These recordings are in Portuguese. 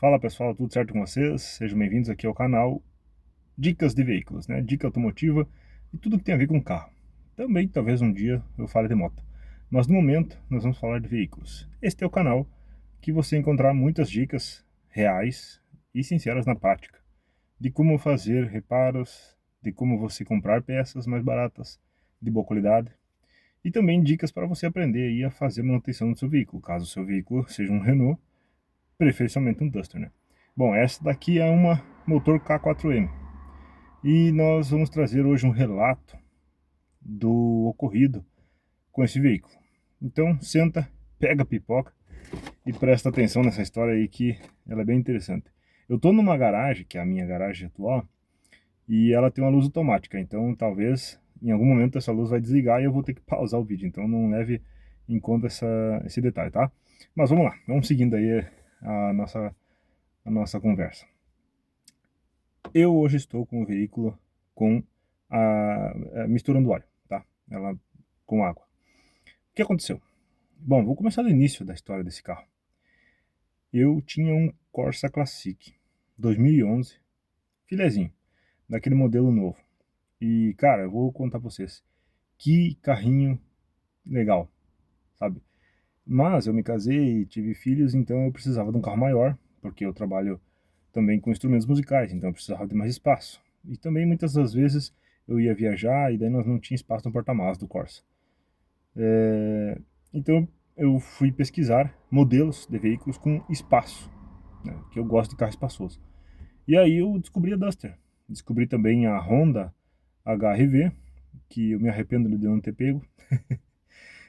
Fala pessoal, tudo certo com vocês? Sejam bem-vindos aqui ao canal Dicas de Veículos, né? Dica automotiva e tudo que tem a ver com carro. Também, talvez um dia eu fale de moto. Mas no momento, nós vamos falar de veículos. Este é o canal que você encontrará muitas dicas reais e sinceras na prática. De como fazer reparos, de como você comprar peças mais baratas, de boa qualidade. E também dicas para você aprender aí a fazer manutenção do seu veículo, caso o seu veículo seja um Renault, preferencialmente um Duster, né? Bom, essa daqui é uma motor K4M e nós vamos trazer hoje um relato do ocorrido com esse veículo. Então, senta, pega a pipoca e presta atenção nessa história aí que ela é bem interessante. Eu tô numa garagem, que é a minha garagem atual, e ela tem uma luz automática, então talvez em algum momento essa luz vai desligar e eu vou ter que pausar o vídeo, então não leve em conta esse detalhe, tá? Mas vamos lá, vamos seguindo aí a nossa conversa. Eu hoje estou com o veículo com misturando óleo, tá? Ela com água. O que aconteceu? Bom, vou começar do início da história desse carro. Eu tinha um Corsa Classic 2011, filezinho, daquele modelo novo. E, cara, eu vou contar pra vocês, que carrinho legal, sabe? Mas eu me casei, tive filhos, então eu precisava de um carro maior, porque eu trabalho também com instrumentos musicais, então eu precisava de mais espaço. E também muitas das vezes eu ia viajar e daí nós não tinha espaço no porta-malas do Corsa. Então eu fui pesquisar modelos de veículos com espaço, né, que eu gosto de carro espaçoso. E aí eu descobri a Duster. Descobri também a Honda HR-V, que eu me arrependo de não ter pego,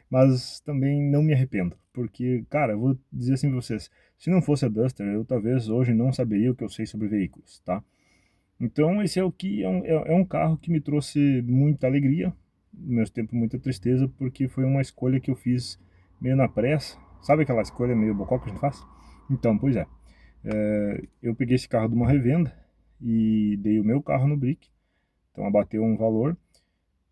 mas também não me arrependo, porque, cara, eu vou dizer assim pra vocês, se não fosse a Duster, eu talvez hoje não saberia o que eu sei sobre veículos, tá? Então esse é o que é um carro que me trouxe muita alegria, no meus tempos muita tristeza, porque foi uma escolha que eu fiz meio na pressa. Sabe aquela escolha meio bocó que a gente faz? Então, pois é. Eu peguei esse carro de uma revenda e dei o meu carro no BRIC, então abateu um valor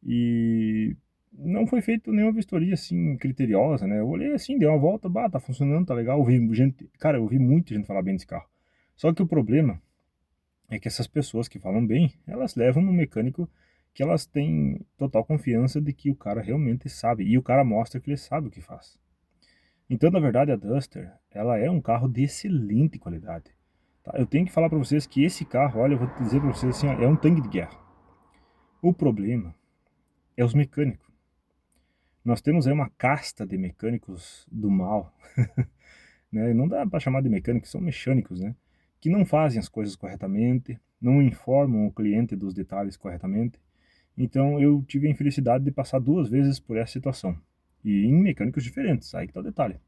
e não foi feito nenhuma vistoria assim criteriosa, né? Eu olhei assim, dei uma volta, bah, tá funcionando, tá legal. Ouvi gente, cara, eu ouvi muita gente falar bem desse carro. Só que o problema é que essas pessoas que falam bem, elas levam no mecânico que elas têm total confiança de que o cara realmente sabe, e o cara mostra que ele sabe o que faz. Então, na verdade, a Duster, ela é um carro de excelente qualidade. Tá? Eu tenho que falar para vocês que esse carro, olha, eu vou dizer para vocês assim, ó, é um tanque de guerra. O problema é os mecânicos. Nós temos aí uma casta de mecânicos do mal, né? Não dá para chamar de mecânicos, são mecânicos, né? Que não fazem as coisas corretamente, não informam o cliente dos detalhes corretamente. Então eu tive a infelicidade de passar duas vezes por essa situação. E em mecânicos diferentes, aí que tá o detalhe.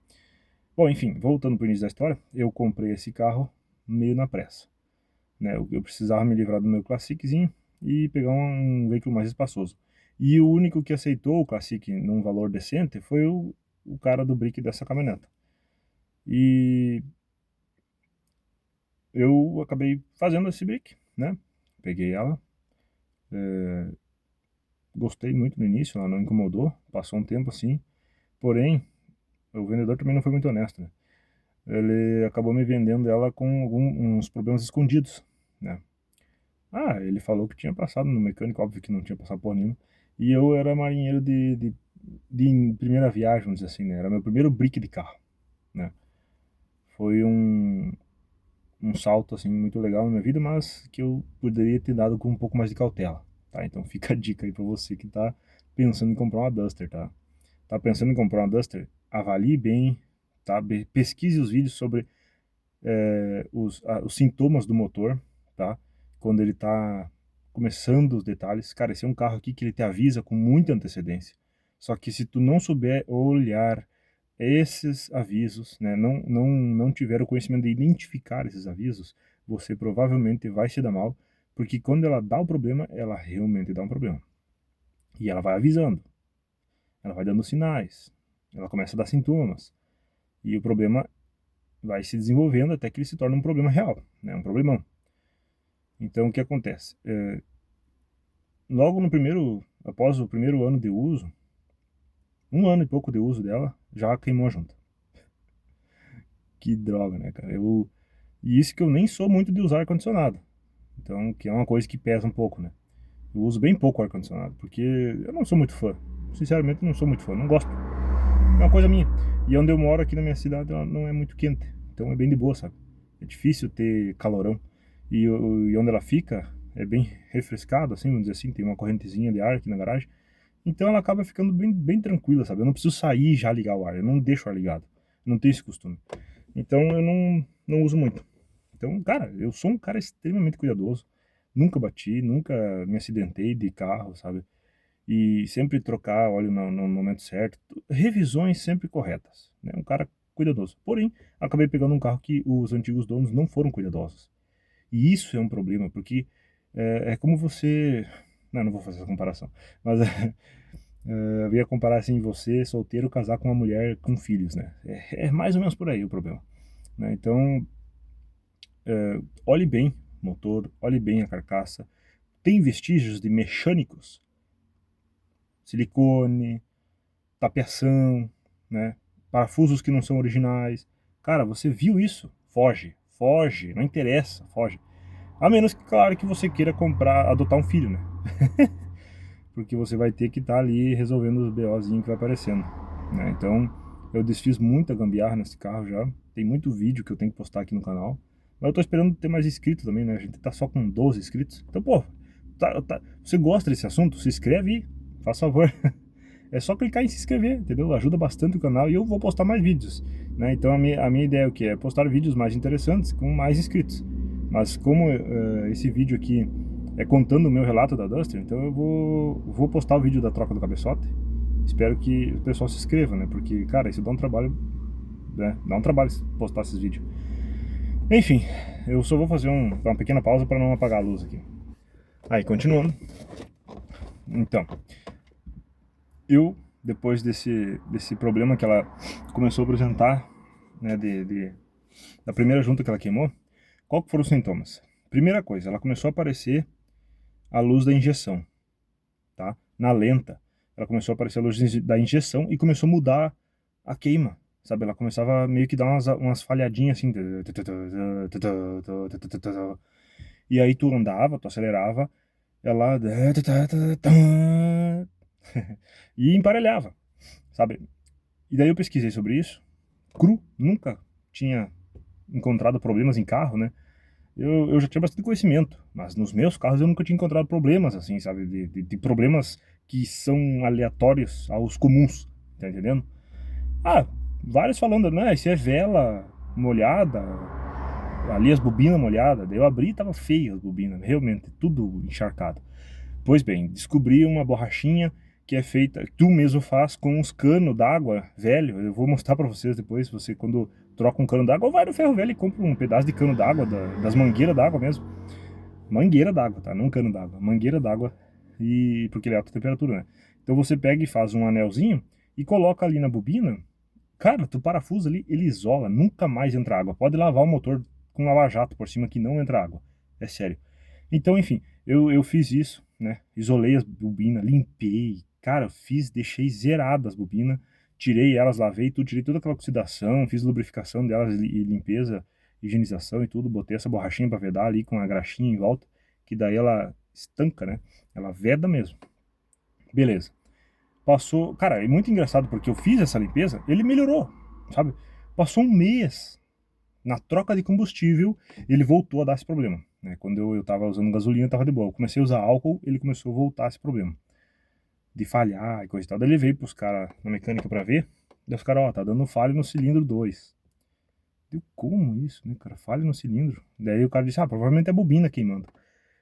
Bom, enfim, voltando para o início da história, eu comprei esse carro meio na pressa, né? Eu precisava me livrar do meu Classiczinho e pegar um veículo mais espaçoso. E o único que aceitou o Classic num valor decente foi o cara do brick dessa caminhoneta. E eu acabei fazendo esse brick, né? Peguei ela, gostei muito no início, ela não incomodou, passou um tempo assim, porém, o vendedor também não foi muito honesto, né? Ele acabou me vendendo ela com alguns problemas escondidos, né? Ah, ele falou que tinha passado no mecânico, óbvio que não tinha passado por nenhuma. E eu era marinheiro de primeira viagem, vamos dizer assim, né? Era meu primeiro brick de carro, né? Foi um salto, assim, muito legal na minha vida, mas que eu poderia ter dado com um pouco mais de cautela, tá? Então fica a dica aí pra você que tá pensando em comprar uma Duster, tá? Tá pensando em comprar uma Duster? Avalie bem, tá? Pesquise os vídeos sobre os sintomas do motor, tá? Quando ele tá começando os detalhes. Cara, esse é um carro aqui que ele te avisa com muita antecedência. Só que se tu não souber olhar esses avisos, né, não tiver o conhecimento de identificar esses avisos, você provavelmente vai se dar mal, porque quando ela dá o problema, ela realmente dá um problema. E ela vai avisando, ela vai dando sinais, ela começa a dar sintomas. E o problema vai se desenvolvendo até que ele se torna um problema real, né, um problemão. Então, o que acontece? Logo no primeiro, após o primeiro ano de uso, um ano e pouco de uso dela, já queimou a junta. Que droga, né, cara? Eu E isso que eu nem sou muito de usar ar-condicionado. Então, que é uma coisa que pesa um pouco, né? Eu uso bem pouco ar-condicionado, porque eu não sou muito fã. Sinceramente, não sou muito fã, não gosto. É uma coisa minha. E onde eu moro aqui na minha cidade, ela não é muito quente. Então é bem de boa, sabe? É difícil ter calorão. E onde ela fica é bem refrescado, assim, vamos dizer assim, tem uma correntezinha de ar aqui na garagem. Então ela acaba ficando bem tranquila, sabe? Eu não preciso sair e já ligar o ar, eu não deixo o ar ligado. Eu não tenho esse costume. Então eu não uso muito. Então, cara, eu sou um cara extremamente cuidadoso. Nunca bati, nunca me acidentei de carro, sabe? E sempre trocar óleo no momento certo. Revisões sempre corretas, né? Um cara cuidadoso. Porém, acabei pegando um carro que os antigos donos não foram cuidadosos. E isso é um problema, porque é como você. Não vou fazer essa comparação. Mas eu ia comparar assim, você solteiro casar com uma mulher com filhos, né? É mais ou menos por aí o problema, né? Então, olhe bem o motor, olhe bem a carcaça. Tem vestígios de mecânicos, silicone, tapeação, né? Parafusos que não são originais. Cara, você viu isso? Foge, foge, não interessa, foge. A menos que, claro, que você queira comprar, adotar um filho, né? Porque você vai ter que estar ali resolvendo os BOzinhos que vai aparecendo, né? Então, eu desfiz muita gambiarra nesse carro já. Tem muito vídeo que eu tenho que postar aqui no canal. Mas eu tô esperando ter mais inscritos também, né? A gente tá só com 12 inscritos. Então, pô, você gosta desse assunto? Se inscreve aí, faz favor. É só clicar em se inscrever, entendeu? Ajuda bastante o canal e eu vou postar mais vídeos, né? Então a minha ideia é o que? É postar vídeos mais interessantes com mais inscritos. Mas como esse vídeo aqui é contando o meu relato da Duster, então eu vou postar o vídeo da troca do cabeçote. Espero que o pessoal se inscreva, né? Porque, cara, isso dá um trabalho, né? Dá um trabalho postar esses vídeos. Enfim, eu só vou fazer uma pequena pausa para não apagar a luz aqui. Aí, continuando. Então, depois desse problema que ela começou a apresentar, né, da primeira junta que ela queimou, qual que foram os sintomas? Primeira coisa, ela começou a aparecer a luz da injeção, tá? Na lenta, ela começou a aparecer a luz da injeção e começou a mudar a queima, sabe? Ela começava a meio que dar umas falhadinhas assim. E aí tu andava, tu acelerava, ela e emparelhava, sabe? E daí eu pesquisei sobre isso, cru, nunca tinha encontrado problemas em carro, né? Eu já tinha bastante conhecimento, mas nos meus carros eu nunca tinha encontrado problemas, assim, sabe? De problemas que são aleatórios aos comuns, tá entendendo? Ah, vários falando, né? Isso é vela molhada, ali as bobinas molhadas. Daí eu abri e tava feio as bobinas, realmente, tudo encharcado. Pois bem, descobri uma borrachinha que é feita, tu mesmo faz com uns canos d'água velho. Eu vou mostrar para vocês depois. Você, quando troca um cano d'água, vai no ferro velho e compra um pedaço de cano d'água, das mangueiras d'água mesmo. Mangueira d'água, tá? Não cano d'água. Mangueira d'água, e porque ele é alta temperatura, né? Então você pega e faz um anelzinho e coloca ali na bobina. Cara, tu parafusa ali, ele isola, nunca mais entra água. Pode lavar o motor com lava-jato por cima que não entra água. É sério. Então, enfim, eu fiz isso, né? Isolei as bobinas, limpei. Cara, deixei zeradas as bobinas. Tirei elas, lavei tudo, tirei toda aquela oxidação, fiz lubrificação delas e limpeza, higienização e tudo. Botei essa borrachinha pra vedar ali com a graxinha em volta, que daí ela estanca, né? Ela veda mesmo. Beleza. Passou. Cara, é muito engraçado porque eu fiz essa limpeza, ele melhorou, sabe? Passou um mês. Na troca de combustível, ele voltou a dar esse problema, né? Quando eu tava usando gasolina, tava de boa. Eu comecei a usar álcool, ele começou a voltar esse problema. De falhar e coisa e tal. Daí ele veio pros caras na mecânica pra ver. Daí os caras, ó, tá dando falha no cilindro 2. Deu como isso, né, cara? Falha no cilindro. Daí o cara disse, provavelmente é a bobina queimando.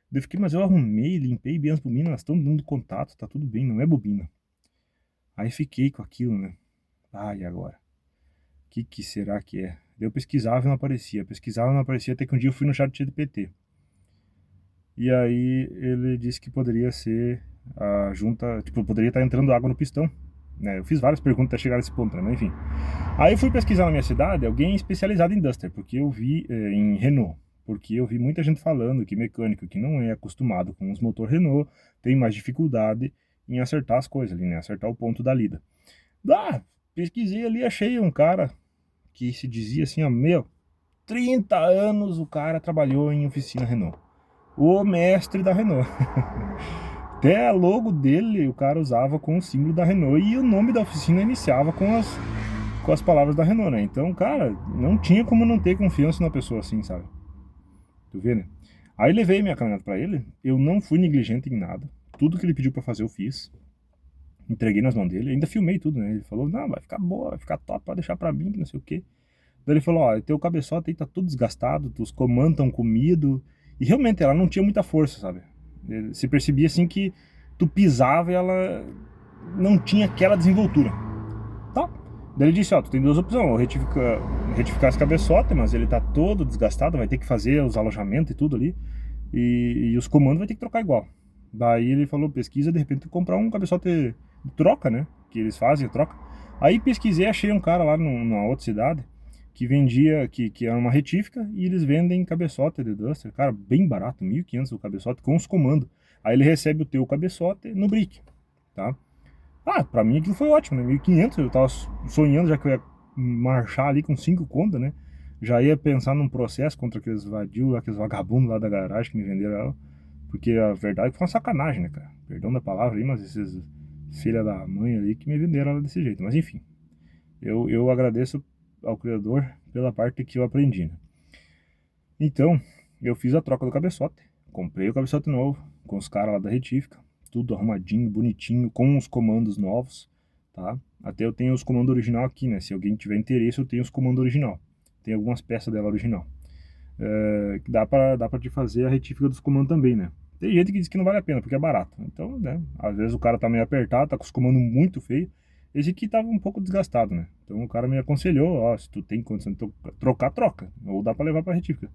Daí eu fiquei, mas eu arrumei, limpei bem as bobinas, elas estão dando contato, tá tudo bem, não é bobina. Aí fiquei com aquilo, né? E agora? Que será que é? Daí eu pesquisava e não aparecia, pesquisava e não aparecia, até que um dia eu fui no chat GPT. E aí ele disse que poderia ser a junta, tipo, poderia estar entrando água no pistão, né? Eu fiz várias perguntas até chegar nesse ponto, né? Mas enfim. Aí eu fui pesquisar na minha cidade, alguém especializado em Duster, porque eu vi em Renault, porque eu vi muita gente falando que mecânico que não é acostumado com os motor Renault tem mais dificuldade em acertar as coisas ali, né? Acertar o ponto da lida. Pesquisei ali, achei um cara que se dizia assim, meu, 30 anos o cara trabalhou em oficina Renault. O mestre da Renault. Até a logo dele o cara usava com o símbolo da Renault e o nome da oficina iniciava com as palavras da Renault, né? Então, cara, não tinha como não ter confiança numa pessoa assim, sabe? Tu vê, né? Aí levei minha caminhonete pra ele, eu não fui negligente em nada. Tudo que ele pediu pra fazer eu fiz. Entreguei nas mãos dele, ainda filmei tudo, né? Ele falou, não, vai ficar boa, vai ficar top, pode deixar pra mim, que não sei o quê. Daí ele falou, ó, teu cabeçote aí tá tudo desgastado, os comandos tão comidos. E realmente, ela não tinha muita força, sabe? Se percebia assim que tu pisava e ela não tinha aquela desenvoltura. Tá. Daí ele disse, ó, tu tem duas opções, ou retificar esse cabeçote, mas ele tá todo desgastado, vai ter que fazer os alojamentos e tudo ali, e os comandos vai ter que trocar igual. Daí ele falou, pesquisa, de repente tu comprar um cabeçote de troca, né, que eles fazem, troca. Aí pesquisei, achei um cara lá numa outra cidade, que vendia, que era uma retífica, e eles vendem cabeçote de Duster, cara, bem barato, 1.500 o cabeçote, com os comandos. Aí ele recebe o teu cabeçote no brick, tá? Ah, pra mim aquilo foi ótimo, né? 1.500, eu tava sonhando já que eu ia marchar ali com 5 contas, né? Já ia pensar num processo contra aqueles vadios, aqueles vagabundos lá da garagem que me venderam ela. Porque a verdade é que foi uma sacanagem, né, cara? Perdão da palavra aí, mas esses filha da mãe ali que me venderam ela desse jeito. Mas enfim, eu agradeço ao Criador pela parte que eu aprendi, né? Então, eu fiz a troca do cabeçote. Comprei o cabeçote novo, com os caras lá da retífica. Tudo arrumadinho, bonitinho, com os comandos novos, tá? Até eu tenho os comandos original aqui, né? Se alguém tiver interesse, eu tenho os comandos original. Tem algumas peças dela original. Que dá pra te fazer a retífica dos comandos também, né? Tem gente que diz que não vale a pena, porque é barato. Então, né? Às vezes o cara tá meio apertado, tá com os comandos muito feios. Esse aqui tava um pouco desgastado, né? Então o cara me aconselhou, ó, se tu tem condição de trocar, troca. Ou dá pra levar pra retífica.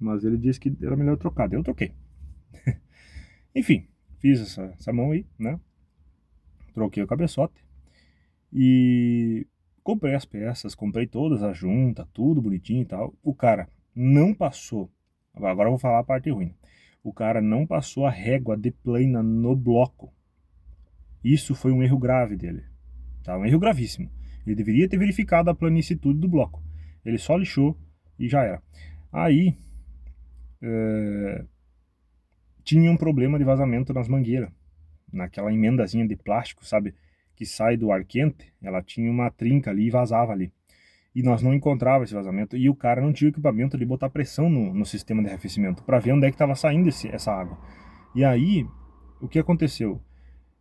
Mas ele disse que era melhor trocar, daí eu troquei. Enfim, fiz essa mão aí, né? Troquei o cabeçote e comprei as peças, comprei todas as juntas, tudo bonitinho e tal. O cara não passou, agora eu vou falar a parte ruim. O cara não passou a régua de plana no bloco. Isso foi um erro grave dele, tá? Um erro gravíssimo. Ele deveria ter verificado a planicitude do bloco. Ele só lixou e já era. Aí, tinha um problema de vazamento nas mangueiras, naquela emendazinha de plástico, sabe, que sai do ar quente, ela tinha uma trinca ali e vazava ali. E nós não encontrava esse vazamento e o cara não tinha o equipamento de botar pressão no sistema de arrefecimento para ver onde é que estava saindo essa água. E aí, o que aconteceu?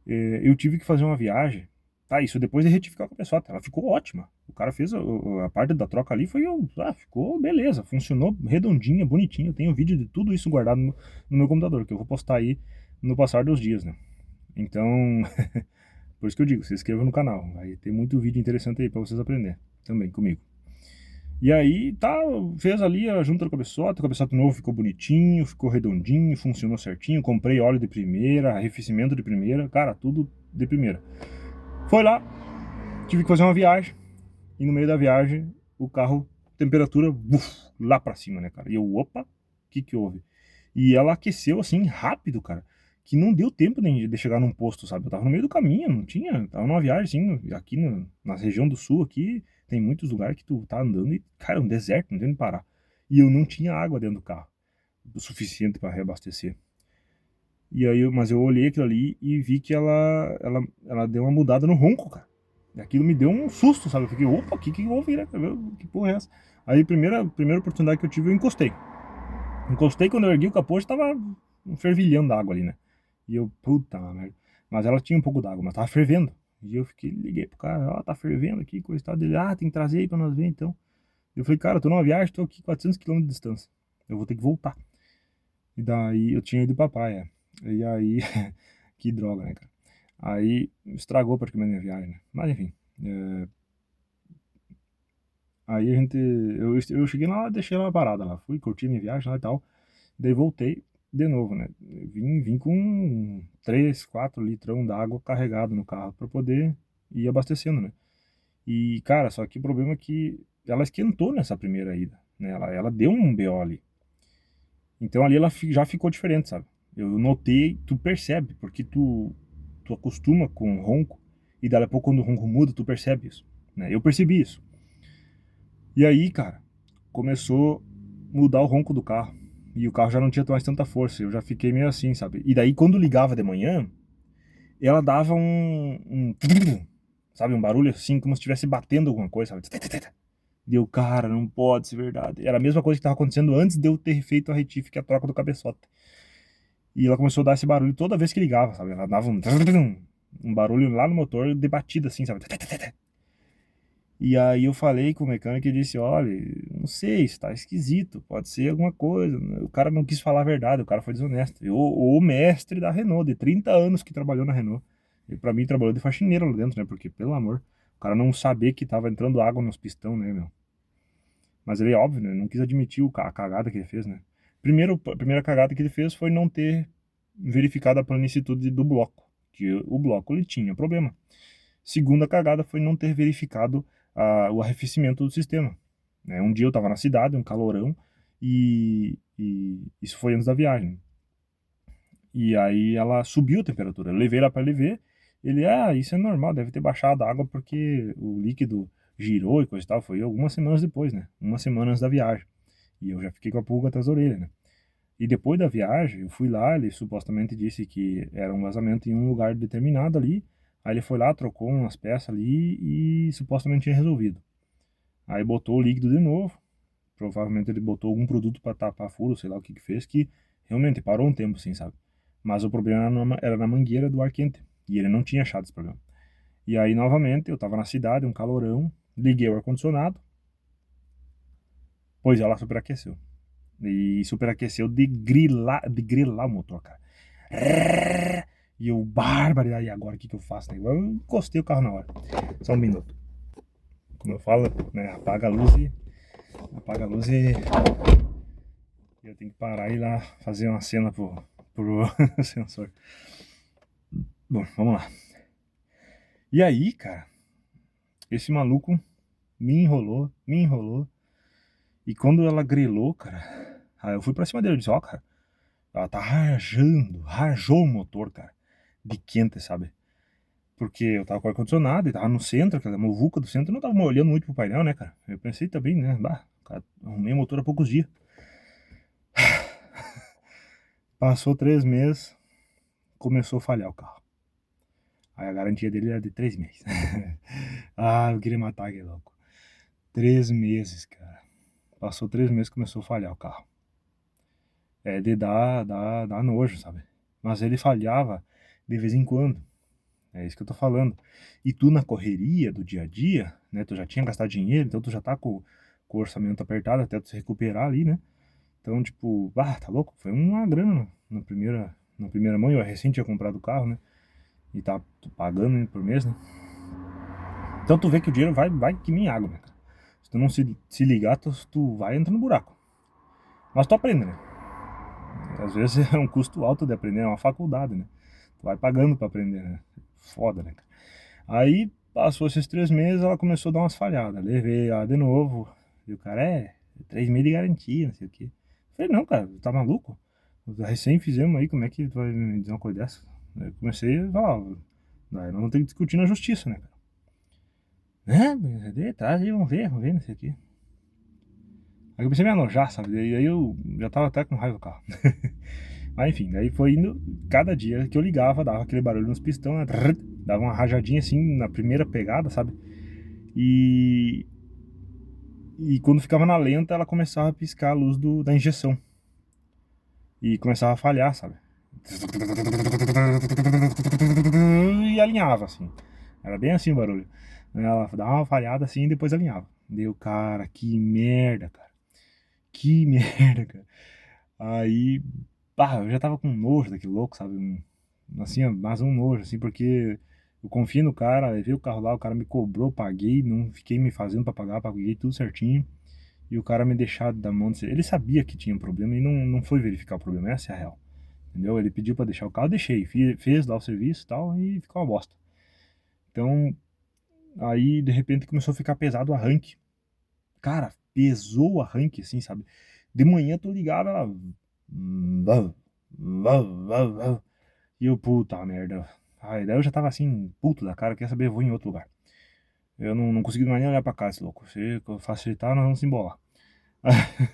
Eu tive que fazer uma viagem, tá? Isso depois de retificar com a pessoa, ela ficou ótima. O cara fez a parte da troca ali, ficou beleza, funcionou redondinha, bonitinha. Eu tenho vídeo de tudo isso guardado no meu computador, que eu vou postar aí no passar dos dias, né? Então, por isso que eu digo, se inscreva no canal, vai ter muito vídeo interessante aí pra vocês aprenderem também comigo. E aí, tá, fez ali a junta do cabeçote, o cabeçote novo ficou bonitinho, ficou redondinho, funcionou certinho, comprei óleo de primeira, arrefecimento de primeira, cara, tudo de primeira. Foi lá, tive que fazer uma viagem, e no meio da viagem, o carro, temperatura, lá pra cima, né, cara? E eu, opa, o que houve? E ela aqueceu assim, rápido, cara, que não deu tempo nem de chegar num posto, sabe? Eu tava no meio do caminho, não tinha, tava numa viagem assim, aqui na região do sul, aqui, tem muitos lugares que tu tá andando e, cara, é um deserto, não tem onde parar. E eu não tinha água dentro do carro, o suficiente para reabastecer. E aí, mas eu olhei aquilo ali e vi que ela deu uma mudada no ronco, cara. E aquilo me deu um susto, sabe? Eu fiquei, opa, que houve, né? Que porra é essa? Aí, primeira oportunidade que eu tive, eu encostei. Encostei, quando eu ergui o capô, já tava fervilhando a água ali, né? E eu, puta merda. Mas ela tinha um pouco d'água, mas tava fervendo. E eu liguei pro cara, ó, tá fervendo aqui, coisa e tal. Dele, tem que trazer aí pra nós ver então. Eu falei, cara, eu tô numa viagem, tô aqui 400 km de distância. Eu vou ter que voltar. E daí eu tinha ido pra praia. E aí, que droga, né, cara? Aí estragou praticamente a minha viagem, né? Mas enfim. Aí eu cheguei lá, deixei ela parada lá. Fui curtir minha viagem lá e tal. Daí voltei de novo, né? Vim com 3, 4 litrão d'água carregado no carro para poder ir abastecendo, né? E, cara, só que o problema é que ela esquentou nessa primeira ida, né? Ela deu um BO ali. Então ali ela já ficou diferente, sabe? Eu notei, tu percebe, porque tu acostuma com o ronco e dali a pouco quando o ronco muda, tu percebe isso, né? Eu percebi isso. E aí, cara, começou a mudar o ronco do carro. E o carro já não tinha mais tanta força. Eu já fiquei meio assim, sabe? E daí, quando ligava de manhã, ela dava sabe? Um barulho assim, como se estivesse batendo alguma coisa, sabe? Deu, cara, não pode ser verdade. Era a mesma coisa que estava acontecendo antes de eu ter feito a retífica, que é a troca do cabeçote. E ela começou a dar esse barulho toda vez que ligava, sabe? Ela dava um barulho lá no motor de batida, assim, sabe? E aí eu falei com o mecânico e disse, olha, não sei, isso tá esquisito, pode ser alguma coisa. O cara não quis falar a verdade, o cara foi desonesto. O mestre da Renault, de 30 anos que trabalhou na Renault. E pra mim trabalhou de faxineiro lá dentro, né? Porque, pelo amor, o cara não sabia que tava entrando água nos pistão, né, meu? Mas ele, óbvio, né? Não quis admitir a cagada que ele fez, né? Primeiro, a primeira cagada que ele fez foi não ter verificado a planicitude do bloco, que o bloco ele tinha problema. Segunda cagada foi não ter verificado o arrefecimento do sistema. Né? Um dia eu estava na cidade, um calorão, e isso foi antes da viagem. E aí ela subiu a temperatura. Eu levei ela para ele ver. Ele, isso é normal, deve ter baixado a água porque o líquido girou e coisa e tal. Foi algumas semanas depois, né? Uma semana antes da viagem. E eu já fiquei com a pulga atrás da orelha, né? E depois da viagem, eu fui lá, ele supostamente disse que era um vazamento em um lugar determinado ali. Aí ele foi lá, trocou umas peças ali e supostamente tinha resolvido. Aí botou o líquido de novo. Provavelmente ele botou algum produto para tapar furo, sei lá o que que fez, que realmente parou um tempo assim, sabe? Mas o problema era na mangueira do ar quente. E ele não tinha achado esse problema. E aí, novamente, eu tava na cidade, um calorão, liguei o ar-condicionado, pois ela superaqueceu. E superaqueceu de grilar o motor, cara. E eu, bárbaro, e agora o que que eu faço? Né? Eu encostei o carro na hora. Só um minuto. Como eu falo, né? Apaga a luz e eu tenho que parar e ir lá fazer uma cena pro sensor. Bom, vamos lá. E aí, cara, esse maluco me enrolou, me enrolou. E quando ela grilou, cara, aí eu fui pra cima dele e disse, ó, cara, ela tá rajou o motor, cara, de quente, sabe? Porque eu tava com o ar-condicionado e tava no centro, aquela muvuca do centro, eu não tava olhando muito pro painel, né, cara? Eu pensei também, né, cara, arrumei o motor há poucos dias. Passou 3 meses, começou a falhar o carro. Aí a garantia dele era de 3 meses. Eu queria matar aquele louco. 3 meses, cara. Passou 3 meses, começou a falhar o carro. É de dar nojo, sabe? Mas ele falhava de vez em quando. É isso que eu tô falando. E tu na correria do dia a dia, né? Tu já tinha gastado dinheiro, então tu já tá com o orçamento apertado até tu se recuperar ali, né? Então, tipo, tá louco? Foi uma grana na primeira mão. Eu recém tinha comprado o carro, né? E tá pagando, né, por mês, né? Então tu vê que o dinheiro vai que nem água, né, cara? Se tu não se ligar, tu vai entrar no buraco. Mas tu aprende, né? Às vezes é um custo alto de aprender, é uma faculdade, né? Tu vai pagando pra aprender, né? Foda, né, cara? Aí passou esses 3 meses, ela começou a dar umas falhadas. Levei ela de novo. E o cara, 3 meses de garantia, não sei o quê. Falei, não, cara, tá maluco? Recém fizemos aí, como é que tu vai me dizer uma coisa dessa? Aí eu comecei a falar, nós vamos ter que discutir na justiça, né, cara? Traz aí, vamos ver, não sei o quê. Aí eu comecei a me enojar, sabe? E aí eu já tava até com raiva do carro. Mas enfim, daí foi indo, cada dia que eu ligava, dava aquele barulho nos pistão, né? Dava uma rajadinha assim na primeira pegada, sabe? E, e quando ficava na lenta, ela começava a piscar a luz da injeção. E começava a falhar, sabe? E alinhava, assim. Era bem assim o barulho. Ela dava uma falhada assim e depois alinhava. Deu, cara, que merda, cara. Que merda, cara. Aí, eu já tava com nojo daquele louco, sabe? Assim, mas um nojo, assim, porque eu confio no cara, levei o carro lá, o cara me cobrou, paguei, não fiquei me fazendo pra pagar, paguei tudo certinho. E o cara me deixar da mão. Ele sabia que tinha um problema e não foi verificar o problema, essa é a real. Entendeu? Ele pediu pra deixar o carro, eu deixei, fez lá o serviço e tal, e ficou uma bosta. Então, aí de repente começou a ficar pesado o arranque. Cara, pesou o arranque, assim, sabe? De manhã tu ligava, ela. E eu, puta merda. Aí daí eu já tava assim, puto da cara, quer saber, eu vou em outro lugar. Eu não consegui mais nem olhar pra cá, esse louco. Se facilitar, nós vamos se embolar.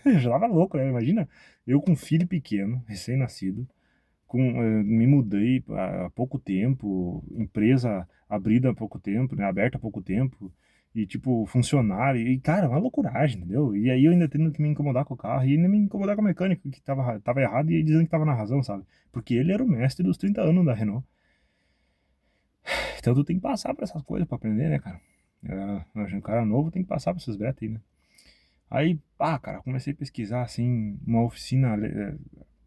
Eu já tava louco, né? Imagina, eu com um filho pequeno, recém-nascido, me mudei há pouco tempo, empresa abrida há pouco tempo, né? Aberta há pouco tempo, e tipo, funcionário, e cara, uma loucuragem, entendeu? E aí eu ainda tendo que me incomodar com o carro, e ainda me incomodar com o mecânico, que tava errado, e dizendo que tava na razão, sabe? Porque ele era o mestre dos 30 anos da Renault. Então tu tem que passar por essas coisas pra aprender, né, cara? O cara novo tem que passar por essas bretas aí, né? Aí, cara, comecei a pesquisar, assim, uma oficina,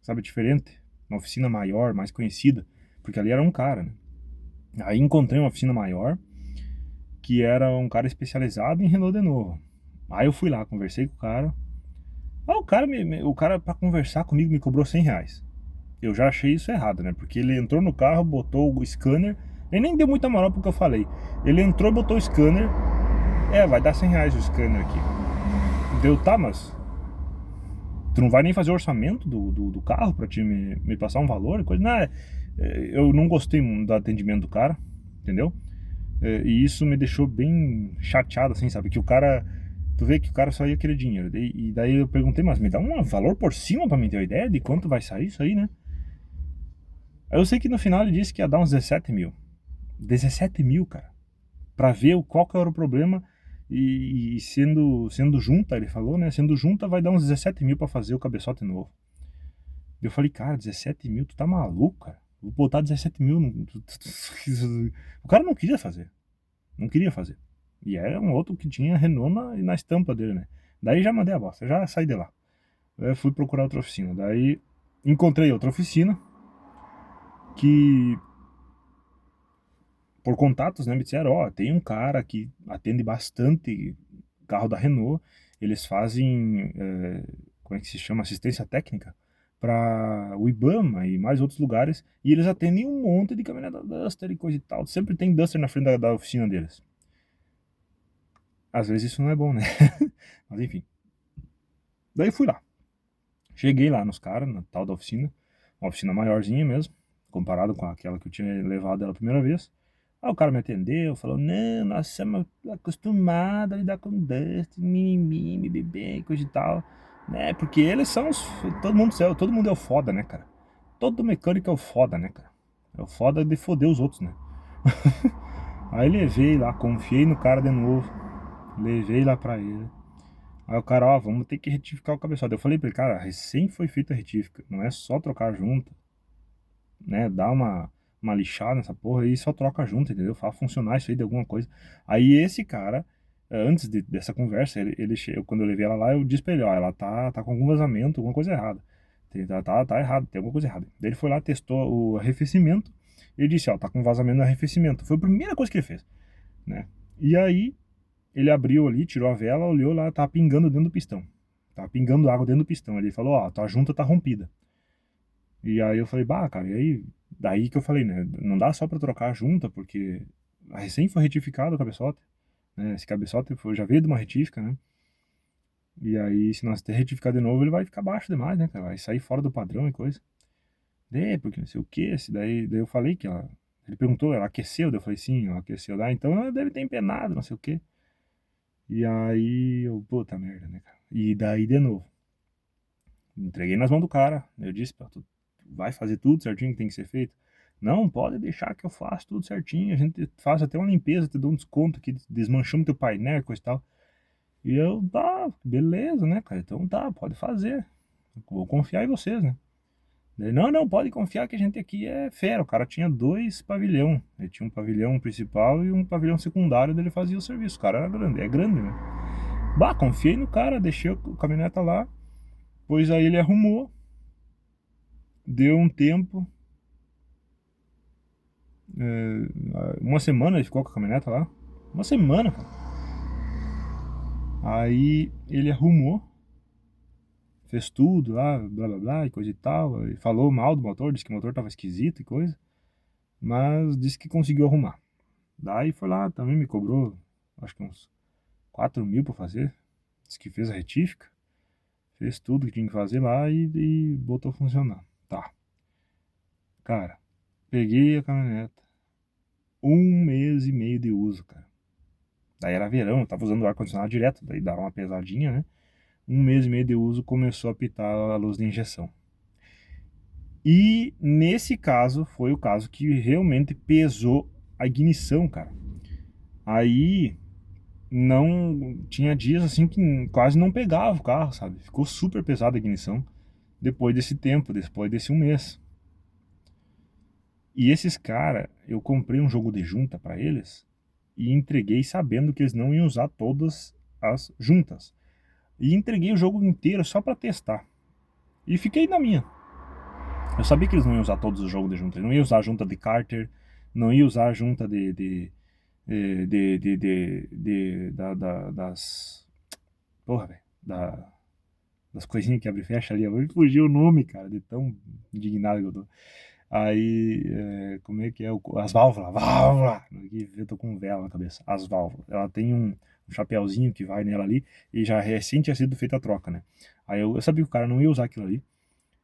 sabe, diferente. Uma oficina maior, mais conhecida. Porque ali era um cara, né? Aí encontrei uma oficina maior, que era um cara especializado em Renault de novo. Aí eu fui lá, conversei com o cara. O cara pra conversar comigo me cobrou R$ 100. Eu já achei isso errado, né? Porque ele entrou no carro, botou o scanner. Ele nem deu muita moral porque eu falei. Ele entrou, botou o scanner. Vai dar R$ 100 o scanner aqui. Deu, tá, mas tu não vai nem fazer o orçamento do carro pra te me passar um valor e coisa. Não, eu não gostei do atendimento do cara, entendeu? E isso me deixou bem chateado, assim, sabe? Que o cara. Tu vê que o cara só ia querer dinheiro. E daí eu perguntei, mas me dá um valor por cima pra mim ter uma ideia de quanto vai sair isso aí, né? Aí eu sei que no final ele disse que ia dar uns 17 mil. 17 mil, cara. Pra ver qual que era o problema. E sendo junta, ele falou, né? Sendo junta vai dar uns 17 mil pra fazer o cabeçote novo. Eu falei, cara, 17 mil, tu tá maluco, cara? Vou botar 17 mil. O cara não queria fazer. Não queria fazer. E era um outro que tinha Renault na estampa dele, né? Daí já mandei a bosta, já saí de lá. Eu fui procurar outra oficina. Daí encontrei outra oficina que, por contatos, né, me disseram, ó, tem um cara que atende bastante carro da Renault. Eles fazem, como é que se chama? Assistência técnica para o IBAMA e mais outros lugares. E eles atendem um monte de caminhonete Duster e coisa e tal. Sempre tem Duster na frente da oficina deles. Às vezes isso não é bom, né? Mas enfim. Daí fui lá. Cheguei lá nos caras, na tal da oficina. Uma oficina maiorzinha mesmo, comparado com aquela que eu tinha levado ela a primeira vez. Aí o cara me atendeu, falou, não, nós somos acostumados a lidar com Dust, mimimi, bebê, coisa e tal. Né? Porque eles são os. Todo mundo é o foda, né, cara? Todo mecânico é o foda, né, cara? É o foda de foder os outros, né? Aí levei lá, confiei no cara de novo. Levei lá pra ele. Aí o cara, ó, vamos ter que retificar o cabeçote. Eu falei pra ele, cara, recém foi feita a retífica. Não é só trocar junta, né? Dá uma lixada nessa porra e só troca junto, entendeu? Fala funcionar isso aí de alguma coisa. Aí esse cara, antes dessa conversa, quando eu levei ela lá, eu disse pra ele, ó, ela tá com algum vazamento, alguma coisa errada. Tá errado, tem alguma coisa errada. Daí ele foi lá, testou o arrefecimento. Ele disse, ó, tá com vazamento no arrefecimento. Foi a primeira coisa que ele fez, né? E aí ele abriu ali, tirou a vela, olhou lá, tava pingando dentro do pistão. Tava pingando água dentro do pistão. Ele falou, ó, tua junta tá rompida. E aí eu falei, cara, e aí? Daí que eu falei, né, não dá só pra trocar a junta, porque recém foi retificado o cabeçote, né, esse cabeçote já veio de uma retífica, né, e aí se nós ter retificado de novo, ele vai ficar baixo demais, né, cara, vai sair fora do padrão e coisa. Porque não sei o que, daí eu falei que ela, ele perguntou, ela aqueceu? Daí eu falei, sim, ela aqueceu. Então ela deve ter empenado, não sei o que. E aí eu, puta merda, né, cara. E daí de novo, entreguei nas mãos do cara. Eu disse, pô, tu vai fazer tudo certinho que tem que ser feito? Não, pode deixar que eu faço tudo certinho. A gente faz até uma limpeza, te dou um desconto aqui, desmanchamos teu painel e coisa e tal. E eu, tá, beleza, né, cara? Então tá, pode fazer. Vou confiar em vocês, né? Ele, não, não, pode confiar que a gente aqui é fera. O cara tinha dois pavilhão. Ele tinha um pavilhão principal e um pavilhão secundário, dele fazia o serviço. O cara era grande, é grande, né? Confiei no cara, deixei o caminhoneta lá. Pois aí ele arrumou, deu um tempo, uma semana ele ficou com a caminhoneta lá. Uma semana, cara. Aí ele arrumou, fez tudo lá, blá blá blá e coisa e tal. E falou mal do motor, disse que o motor tava esquisito e coisa. Mas disse que conseguiu arrumar. Daí foi lá, também me cobrou, acho que uns 4 mil pra fazer. Disse que fez a retífica, fez tudo que tinha que fazer lá e botou a funcionar. Tá. Cara, peguei a caminhoneta. 1 mês e meio de uso, cara. Daí era verão, eu tava usando o ar-condicionado direto, daí dava uma pesadinha, né? um mês e meio de uso começou a apitar a luz de injeção. E nesse caso foi o caso que realmente pesou a ignição, cara. Aí não tinha dias assim que quase não pegava o carro, sabe? Ficou super pesada a ignição depois desse tempo, depois desse um mês. E esses cara, eu comprei um jogo de junta para eles e entreguei sabendo que eles não iam usar todas as juntas. E entreguei o jogo inteiro só para testar. E fiquei na minha. Eu sabia que eles não iam usar todos os jogos de junta. Eles não iam usar a junta de Carter, não iam usar a junta das. Porra, velho. Das coisinhas que abre e fecha ali. Eu fugiu o nome, cara, de tão indignado que eu tô. Aí, como é que é? As válvulas, válvula! Eu tô com vela na cabeça. As válvulas. Ela tem um chapéuzinho que vai nela ali e já recente tinha sido feita a troca, né? Aí eu sabia que o cara não ia usar aquilo ali.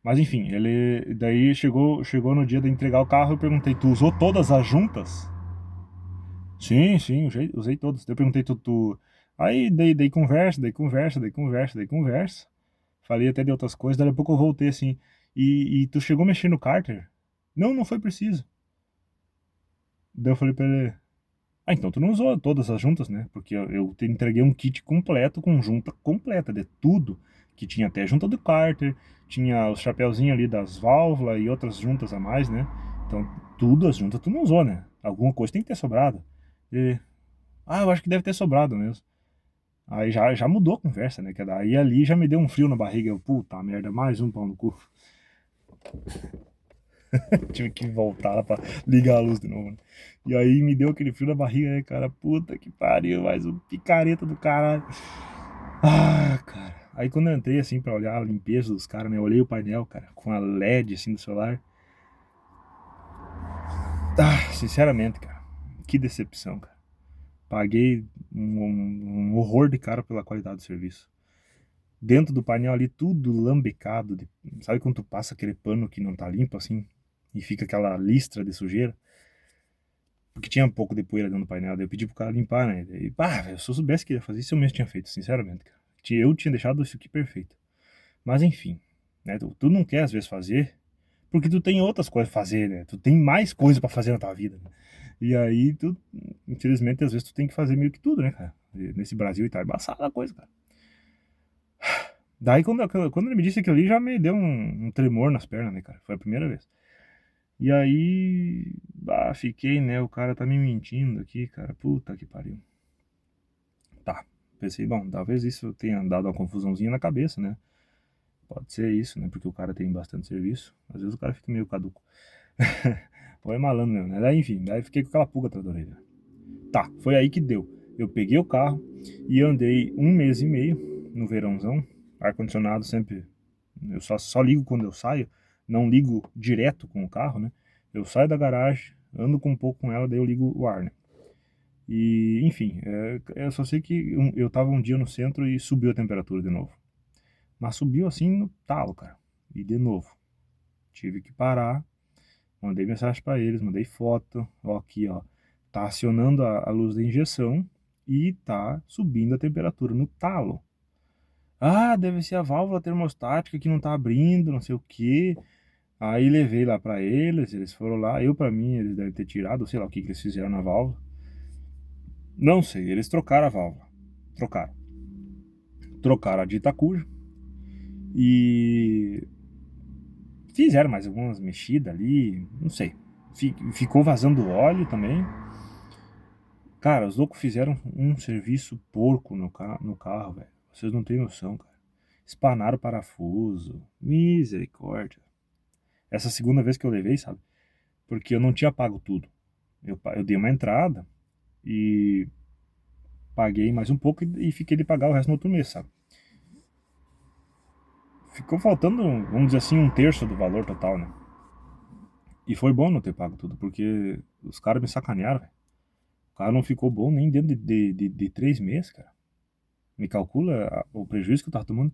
Mas enfim, ele daí chegou no dia de entregar o carro, eu perguntei, tu usou todas as juntas? Sim, sim, usei todas. Daí eu perguntei, Aí dei conversa, dei conversa, dei conversa, dei conversa. Falei até de outras coisas, daí a pouco eu voltei assim. E tu chegou a mexer no cárter? Não, não foi preciso. Daí eu falei pra ele, ah, então tu não usou todas as juntas, né? Porque eu te entreguei um kit completo com junta completa de tudo. Que tinha até junta do cárter, tinha os chapeuzinhos ali das válvulas e outras juntas a mais, né? Então, tudo as juntas tu não usou, né? Alguma coisa tem que ter sobrado. E, eu acho que deve ter sobrado mesmo. Aí já mudou a conversa, né? Que daí ali já me deu um frio na barriga. Eu, puta merda, mais um pau no cu. Tive que voltar lá pra ligar a luz de novo, né? E aí me deu aquele frio na barriga, né, cara? Puta que pariu, mais um picareta do caralho. Ah, cara. Aí quando eu entrei assim pra olhar a limpeza dos caras, né? Eu olhei o painel, cara, com a LED assim do celular. Ah, sinceramente, cara, que decepção, cara. Paguei um horror de cara pela qualidade do serviço. Dentro do painel ali, tudo lambecado. Sabe quando tu passa aquele pano que não tá limpo assim? E fica aquela listra de sujeira? Porque tinha um pouco de poeira dentro do painel. Daí eu pedi pro cara limpar, né? E, velho, se eu soubesse que ia fazer isso, eu mesmo tinha feito, sinceramente, cara. Eu tinha deixado isso aqui perfeito. Mas enfim, né? Tu não quer às vezes fazer, porque tu tem outras coisas pra fazer, né? Tu tem mais coisas pra fazer na tua vida, né? E aí, infelizmente, às vezes tu tem que fazer meio que tudo, né, cara? E nesse Brasil e tá embaçada a coisa, cara. Daí, quando ele me disse aquilo ali, já me deu um tremor nas pernas, né, cara? Foi a primeira vez. E aí, fiquei, né? O cara tá me mentindo aqui, cara. Puta que pariu. Tá. Pensei, bom, talvez isso tenha dado uma confusãozinha na cabeça, né? Pode ser isso, né? Porque o cara tem bastante serviço. Às vezes o cara fica meio caduco. Foi malandro mesmo, né? Daí, enfim, daí fiquei com aquela pulga atrás da orelha. Tá, foi aí que deu. Eu peguei o carro e andei um mês e meio no verãozão. Ar-condicionado sempre. Eu só ligo quando eu saio. Não ligo direto com o carro, né? Eu saio da garagem, ando com um pouco com ela, daí eu ligo o ar, né? E, enfim, eu só sei que eu tava um dia no centro e subiu a temperatura de novo. Mas subiu assim no talo, cara. E de novo. Tive que parar. Mandei mensagem para eles, mandei foto. Ó, aqui, ó. Tá acionando a luz da injeção e tá subindo a temperatura no talo. Ah, deve ser a válvula termostática que não tá abrindo, não sei o quê. Aí levei lá para eles foram lá. Eu, para mim, eles devem ter tirado, sei lá o que que eles fizeram na válvula. Não sei, eles trocaram a válvula. Trocaram. Trocaram a de Itacuja e fizeram mais algumas mexidas ali, não sei. Ficou vazando óleo também. Cara, os loucos fizeram um serviço porco no carro, velho. Vocês não têm noção, cara. Espanaram o parafuso. Misericórdia. Essa segunda vez que eu levei, sabe? Porque eu não tinha pago tudo. Eu dei uma entrada e paguei mais um pouco e fiquei de pagar o resto no outro mês, sabe? Ficou faltando, vamos dizer assim, um terço do valor total, né? E foi bom não ter pago tudo, porque os caras me sacanearam, velho. O cara não ficou bom nem dentro de 3 meses, cara. Me calcula o prejuízo que eu tava tomando.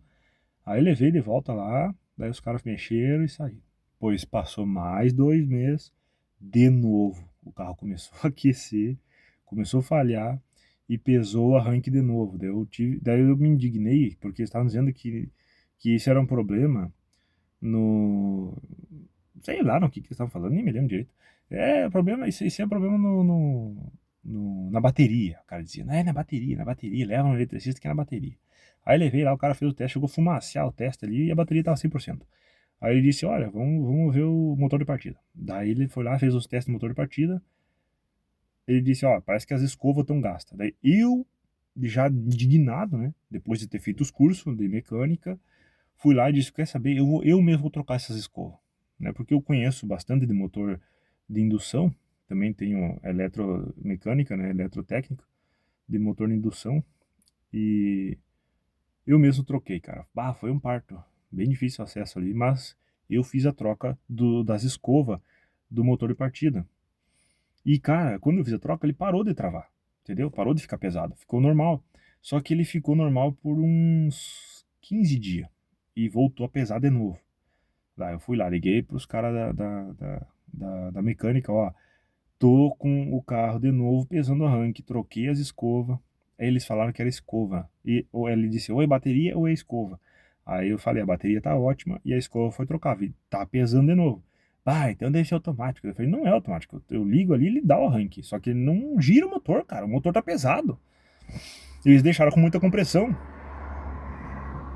Aí levei de volta lá, daí os caras mexeram e saíram. Pois passou mais 2 meses, de novo. O carro começou a aquecer, começou a falhar. e pesou o arranque de novo. Daí eu me indignei, porque eles estavam dizendo que isso era um problema no. Sei lá no que eles estavam falando, nem me lembro direito. Problema, isso é problema na bateria. O cara dizia, não é na bateria, leva um eletricista que é na bateria. Aí levei lá, o cara fez o teste, chegou a fumaciar o teste ali e a bateria tava 100%. Aí ele disse, olha, vamos ver o motor de partida. Daí ele foi lá, fez os testes do motor de partida. Ele disse, ó, parece que as escovas estão gastas. Daí eu, já indignado, né, depois de ter feito os cursos de mecânica, fui lá e disse, quer saber, eu mesmo vou trocar essas escovas, né, porque eu conheço bastante de motor de indução, também tenho eletromecânica, né, eletrotécnica, de motor de indução, e eu mesmo troquei, cara. Bah, foi um parto, bem difícil o acesso ali, mas eu fiz a troca das escovas do motor de partida. E, cara, quando eu fiz a troca, ele parou de travar, entendeu? Parou de ficar pesado, ficou normal. Só que ele ficou normal por uns 15 dias e voltou a pesar de novo. Daí eu fui lá, liguei pros caras da mecânica, ó, tô com o carro de novo pesando o arranque, troquei as escovas. Aí eles falaram que era escova. E ou ele disse, ou é bateria ou é escova. Aí eu falei, a bateria tá ótima e a escova foi trocada, e tá pesando de novo. Ah, então deve ser automático. Eu falei, não é automático. Eu ligo ali e ele dá o arranque. Só que ele não gira o motor, cara. O motor tá pesado. Eles deixaram com muita compressão.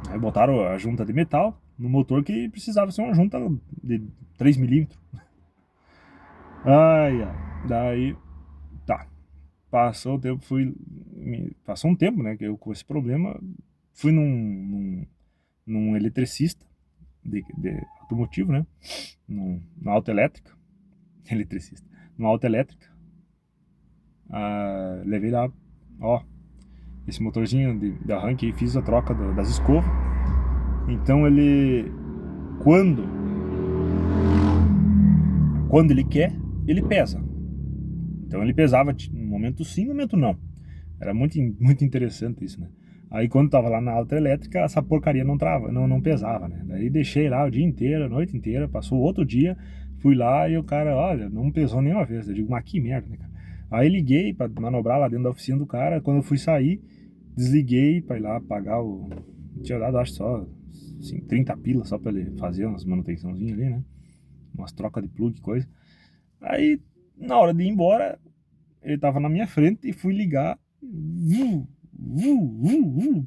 Aí botaram a junta de metal no motor que precisava ser uma junta de 3 milímetros. Ai, ai. Daí, tá. Passou o tempo, passou um tempo, né, que eu com esse problema, fui num eletricista de automotivo, né, numa autoelétrica, eletricista, numa autoelétrica, levei lá, ó, esse motorzinho de arranque e fiz a troca das escovas, então quando, quando ele quer, ele pesa, então ele pesava no momento sim, no momento não. Era muito interessante isso, né? Aí quando tava lá na autoelétrica, essa porcaria não pesava, né? Daí deixei lá o dia inteiro, a noite inteira, passou outro dia, fui lá e o cara, olha, não pesou nenhuma vez. Eu digo, mas que merda, né, cara? Aí liguei pra manobrar lá dentro da oficina do cara, quando eu fui sair, desliguei pra ir lá pagar o... Tinha dado, acho, só assim, 30 pilas só pra ele fazer umas manutençãozinhas ali, né? Umas trocas de plug e coisa. Aí, na hora de ir embora, ele tava na minha frente e fui ligar.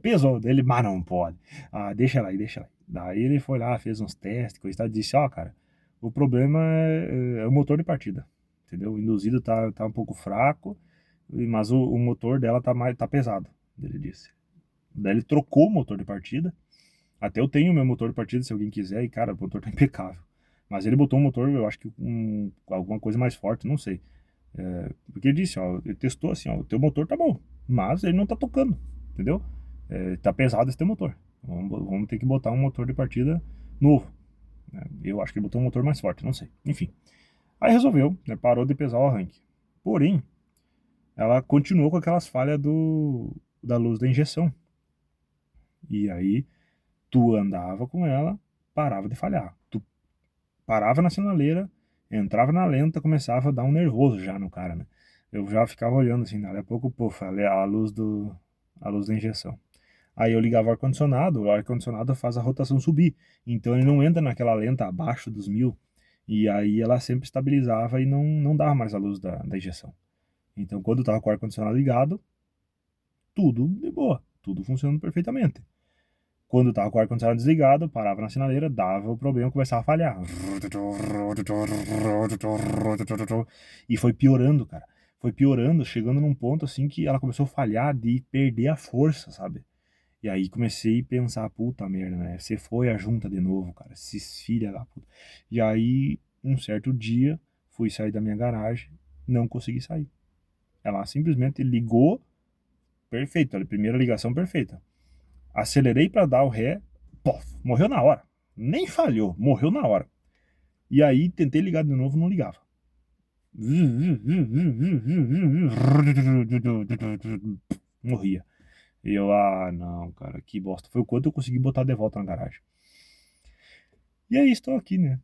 Pesou dele, mas não pode. Ah, deixa lá, deixa lá. Daí ele foi lá, fez uns testes, coisa e tal, e disse, ó, cara, o problema é o motor de partida, entendeu? O induzido tá um pouco fraco, mas o motor dela tá pesado, ele disse. Daí ele trocou o motor de partida, até eu tenho o meu motor de partida, se alguém quiser, e cara, o motor tá impecável. Mas ele botou um motor, eu acho que alguma coisa mais forte, não sei. Porque ele disse, ó, ele testou assim, ó, o teu motor tá bom, mas ele não tá tocando, entendeu? Tá pesado esse teu motor. Vamos ter que botar um motor de partida novo, né? Eu acho que ele botou um motor mais forte, não sei. Enfim. Aí resolveu, né, parou de pesar o arranque. Porém, ela continuou com aquelas falhas da luz da injeção. E aí, tu andava com ela, parava de falhar. Tu parava na sinaleira, entrava na lenta, começava a dar um nervoso já no cara, né? Eu já ficava olhando assim, dali a pouco, pô, falei a luz da injeção. Aí eu ligava o ar-condicionado faz a rotação subir, então ele não entra naquela lenta abaixo dos 1000, e aí ela sempre estabilizava e não dava mais a luz da injeção. Então quando eu tava com o ar-condicionado ligado, tudo de boa, tudo funcionando perfeitamente. Quando tava com o ar-condicionado desligado, parava na sinaleira, dava o problema, começava a falhar. E foi piorando, cara. Foi piorando, chegando num ponto assim que ela começou a falhar de perder a força, sabe? E aí comecei a pensar, puta merda, né? Você foi a junta de novo, cara. Esses filha da puta. E aí, um certo dia, fui sair da minha garagem, não consegui sair. Ela simplesmente ligou, perfeito, a primeira ligação perfeita. Acelerei para dar o ré, pof, morreu na hora. Nem falhou, morreu na hora. E aí tentei ligar de novo, não ligava. Morria. E eu, não, cara, que bosta. Foi o quanto eu consegui botar de volta na garagem. E aí estou aqui, né?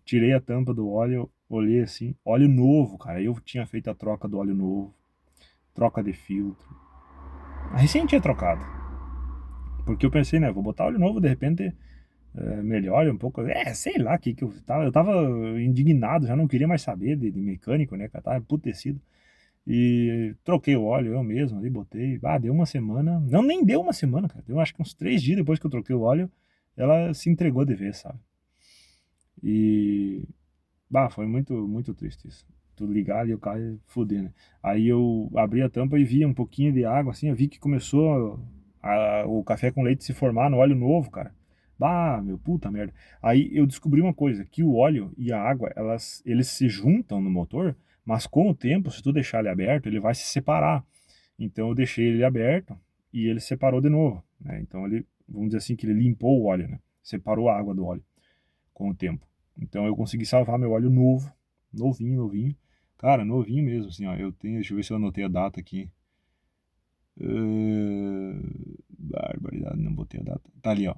Tirei a tampa do óleo, olhei assim, óleo novo, cara. Eu tinha feito a troca do óleo novo, troca de filtro. Recém tinha trocado. Porque eu pensei, né, vou botar óleo novo, de repente melhore um pouco. Sei lá que eu tava. Eu tava indignado, já não queria mais saber de mecânico, né, cara, tava emputecido. E troquei o óleo eu mesmo ali, botei. Deu uma semana. Não, nem deu uma semana, cara. Deu acho que uns 3 dias depois que eu troquei o óleo, ela se entregou de vez, sabe? E foi muito, muito triste isso. Tu ligar e o carro ia fuder, né? Aí eu abri a tampa e vi um pouquinho de água, assim, eu vi que começou o café com leite se formar no óleo novo, cara. Meu, puta merda. Aí eu descobri uma coisa, que o óleo e a água, eles se juntam no motor, mas com o tempo, se tu deixar ele aberto, ele vai se separar. Então eu deixei ele aberto e ele separou de novo, né? Então ele, vamos dizer assim, que ele limpou o óleo, né? Separou a água do óleo com o tempo. Então eu consegui salvar meu óleo novo, novinho, novinho. Cara, novinho mesmo, assim, ó. Eu tenho, deixa eu ver se eu anotei a data aqui. Barbaridade, não botei a data. Tá ali, ó.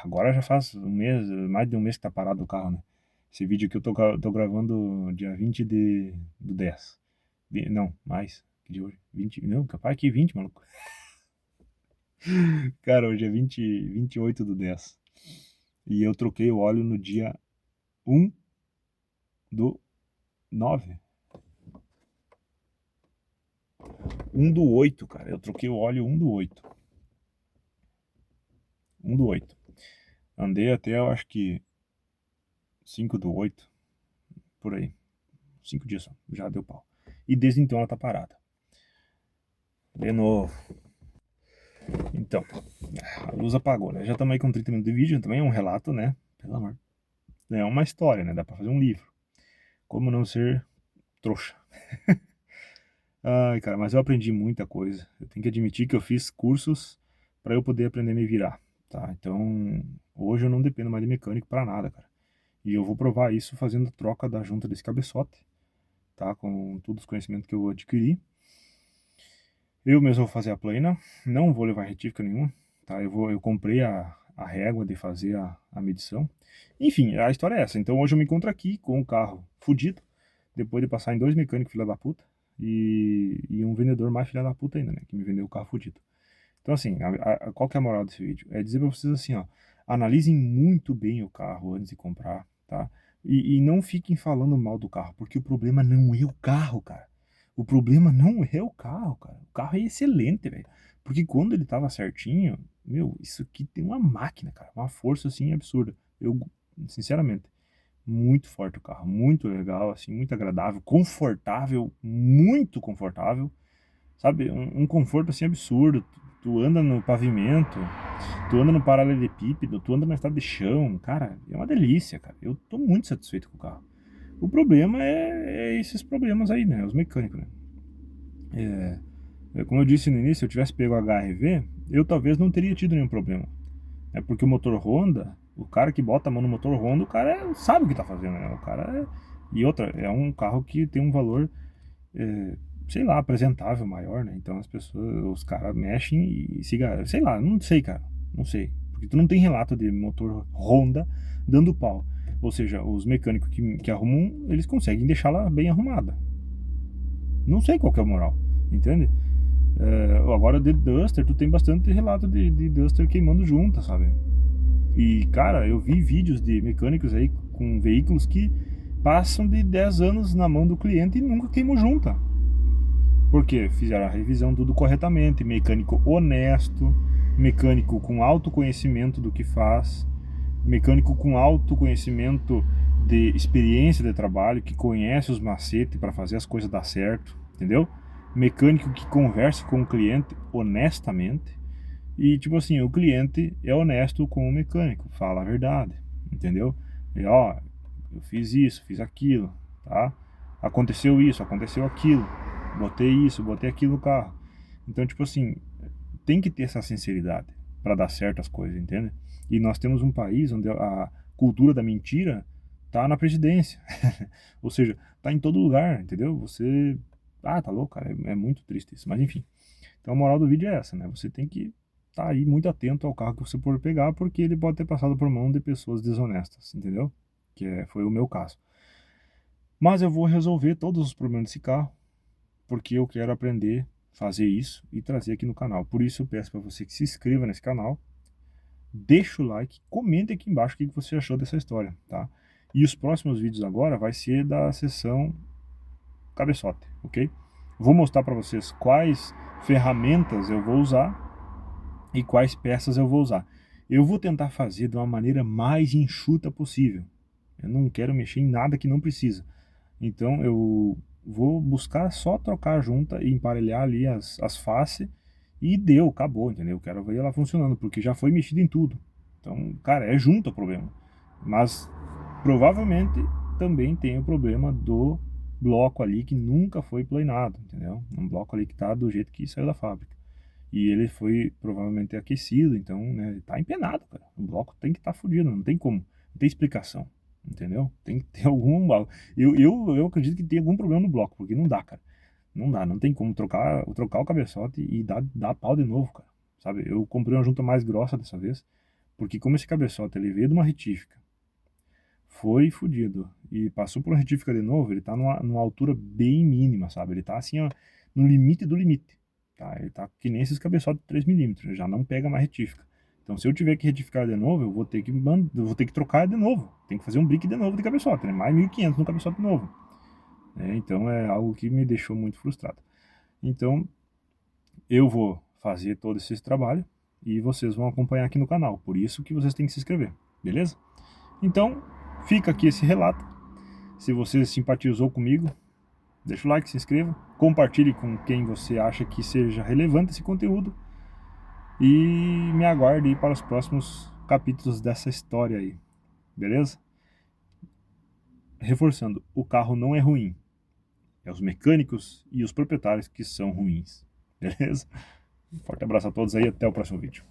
Agora já faz um mês, mais de um mês que tá parado o carro, né? Esse vídeo que eu tô gravando dia 20 do 10. Não, mais. Que de hoje? 20, não, capaz que 20, maluco. Cara, hoje é 28 do 10. E eu troquei o óleo no dia 1 do 9. 1 do 8, cara. Eu troquei o óleo 1 do 8. 1 do 8. Andei até, eu acho que 5 do 8. Por aí. 5 dias só. Já deu pau. E desde então ela tá parada. De novo. Então, a luz apagou, né? Já estamos aí com 30 minutos de vídeo. Também é um relato, né? Pelo amor. É uma história, né? Dá pra fazer um livro. Como não ser trouxa. Ai, cara, mas eu aprendi muita coisa. Eu tenho que admitir que eu fiz cursos para eu poder aprender a me virar, tá? Então, hoje eu não dependo mais de mecânico para nada, cara. E eu vou provar isso fazendo a troca da junta desse cabeçote, tá? Com todos os conhecimentos que eu adquiri. Eu mesmo vou fazer a plana, não vou levar retífica nenhuma, tá? Eu comprei a régua de fazer a medição. Enfim, a história é essa. Então hoje eu me encontro aqui com o carro fudido, depois de passar em 2 mecânicos filha da puta e um vendedor mais filha da puta ainda, né? Que me vendeu o carro fudido. Então assim, qual que é a moral desse vídeo? É dizer pra vocês assim, ó, analisem muito bem o carro antes de comprar, tá? E não fiquem falando mal do carro, porque o problema não é o carro, cara. O problema não é o carro, cara. O carro é excelente, velho. Porque quando ele tava certinho, meu, isso aqui tem uma máquina, cara. Uma força, assim, absurda. Eu, sinceramente, muito forte o carro. Muito legal, assim, muito agradável. Confortável, muito confortável. Sabe? Um conforto, assim, absurdo. Tu anda no pavimento, tu anda no paralelepípedo, tu anda na estrada de chão. Cara, é uma delícia, cara. Eu tô muito satisfeito com o carro. O problema é esses problemas aí, né? Os mecânicos, né? Como eu disse no início, se eu tivesse pego a HRV, eu talvez não teria tido nenhum problema. É porque o motor Honda, o cara que bota a mão no motor Honda, o cara sabe o que tá fazendo, né? O cara é... E outra, é um carro que tem um valor, é, sei lá, apresentável maior, né? Então as pessoas, os caras mexem e siga, sei lá, não sei, cara, não sei. Porque tu não tem relato de motor Honda dando pau. Ou seja, os mecânicos que arrumam, eles conseguem deixá-la bem arrumada. Não sei qual que é a moral, entende? Agora de Duster, tu tem bastante relato de Duster queimando junta, sabe? E cara, eu vi vídeos de mecânicos aí com veículos que passam de 10 anos na mão do cliente e nunca queimou junta. Porque fizeram a revisão tudo corretamente, mecânico honesto, mecânico com autoconhecimento do que faz, mecânico com autoconhecimento de experiência de trabalho, que conhece os macetes para fazer as coisas dar certo, entendeu? Mecânico que conversa com o cliente honestamente e, tipo assim, o cliente é honesto com o mecânico, fala a verdade, entendeu? E, ó, eu fiz isso, fiz aquilo, tá? Aconteceu isso, aconteceu aquilo, botei isso, botei aquilo no carro. Então, tipo assim, tem que ter essa sinceridade para dar certo as coisas, entende? E nós temos um país onde a cultura da mentira tá na presidência. Ou seja, tá em todo lugar, entendeu? Você. Tá louco, cara. É muito triste isso. Mas enfim. Então a moral do vídeo é essa, né? Você tem que estar aí muito atento ao carro que você for pegar, porque ele pode ter passado por mão de pessoas desonestas, entendeu? foi o meu caso. Mas eu vou resolver todos os problemas desse carro, porque eu quero aprender a fazer isso e trazer aqui no canal. Por isso eu peço para você que se inscreva nesse canal, deixa o like, comente aqui embaixo o que você achou dessa história, tá? E os próximos vídeos agora vai ser da sessão cabeçote, ok? Vou mostrar para vocês quais ferramentas eu vou usar e quais peças eu vou usar. Eu vou tentar fazer de uma maneira mais enxuta possível. Eu não quero mexer em nada que não precisa. Então eu vou buscar só trocar a junta e emparelhar ali as faces e deu, acabou, entendeu? Eu quero ver ela funcionando, porque já foi mexido em tudo. Então, cara, é junta o problema. Mas provavelmente também tem o problema do bloco ali que nunca foi planado, entendeu? Um bloco ali que tá do jeito que saiu da fábrica. E ele foi provavelmente aquecido, então, né, tá empenado, cara. O bloco tem que estar fodido, não tem como, não tem explicação, entendeu? Tem que ter algum. Eu acredito que tem algum problema no bloco, porque não dá, cara. Não dá, não tem como trocar o cabeçote e dar pau de novo, cara. Sabe? Eu comprei uma junta mais grossa dessa vez, porque como esse cabeçote ele veio de uma retífica, foi fodido e passou por uma retífica de novo, ele tá numa altura bem mínima, sabe? Ele tá assim, ó, no limite do limite. Tá? Ele tá que nem esses cabeçotes de 3 milímetros, já não pega mais retífica. Então, se eu tiver que retificar de novo, eu vou ter que trocar de novo. Tem que fazer um brick de novo de cabeçote, né? Mais 1.500 no cabeçote novo. Então, é algo que me deixou muito frustrado. Então, eu vou fazer todo esse trabalho e vocês vão acompanhar aqui no canal. Por isso que vocês têm que se inscrever, beleza? Então, fica aqui esse relato. Se você simpatizou comigo, deixa o like, se inscreva, compartilhe com quem você acha que seja relevante esse conteúdo e me aguarde aí para os próximos capítulos dessa história aí, beleza? Reforçando, o carro não é ruim, é os mecânicos e os proprietários que são ruins, beleza? Forte abraço a todos aí, até o próximo vídeo.